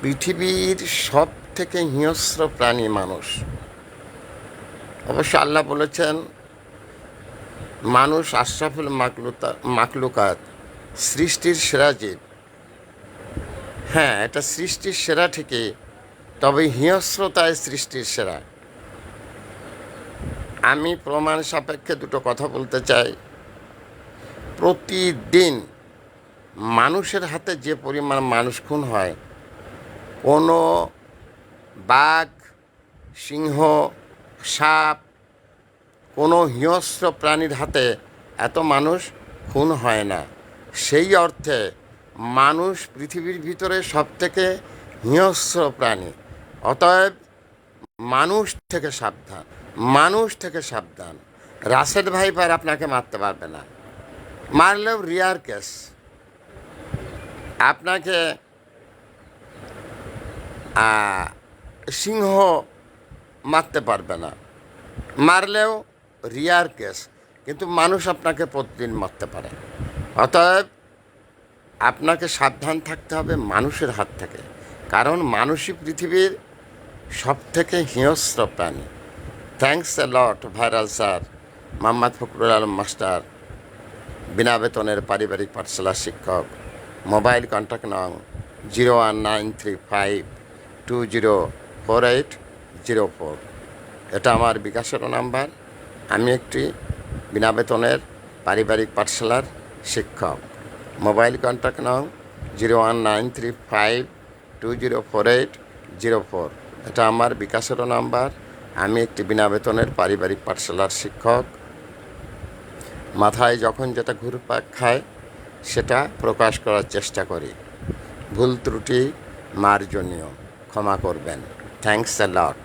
পৃথিবীর সব থেকে হিংস্র প্রাণী মানুষ। অবশ্য আল্লাহ বলেছেন, মানুষ আশরাফুল মাকলুকাত, সৃষ্টির সেরা জীব। হ্যাঁ, এটা সৃষ্টির সেরা ঠিকই, তবে হিংস্রতায় সৃষ্টির সেরা। আমি প্রমাণ সাপেক্ষে দুটো কথা বলতে চাই। প্রতিদিন মানুষের হাতে যে পরিমাণ মানুষ খুন হয়, কোনো বাঘ, সিংহ, সাপ, কোনো হিংস্র প্রাণীর হাতে এত মানুষ খুন হয় না। সেই অর্থে মানুষ পৃথিবীর ভিতরে সবথেকে হিংস্র প্রাণী। অতএব মানুষ থেকে সাবধান, মানুষ থেকে সাবধান। রাশেদ ভাইপার আপনাকে মারতে পারবে না, মারলেও রিয়ার কেস। আপনাকে সিংহ মারতে পারবে না, মারলেও রিয়ার কেস। কিন্তু মানুষ আপনাকে প্রতিদিন মারতে পারে। অতএব আপনাকে সাবধান থাকতে হবে মানুষের হাত থেকে, কারণ মানুষই পৃথিবীর সব থেকে হিংস্র প্রাণী। Thanks a lot viral sir Mohammad Fakhrul Alam master, বিনা বেতনের পারিবারিক পাঠশালার শিক্ষক। মোবাইল কন্ট্যাক্ট নং 01935204804। এটা আমার বিকাশের নাম্বার। আমি একটি বিনা বেতনের পারিবারিক পাঠশালার শিক্ষক। মোবাইল কন্ট্যাক্ট নং 01935204804। এটা আমার বিকাশের নাম্বার। আমি একটি বিনা বেতনের পারিবারিক পাঠশালার শিক্ষক। মাথায় যখন যেটা ঘুরপাক খায় সেটা প্রকাশ করার চেষ্টা করি। ভুল ত্রুটি মার্জনীয়, ক্ষমা করবেন। Thanks a lot.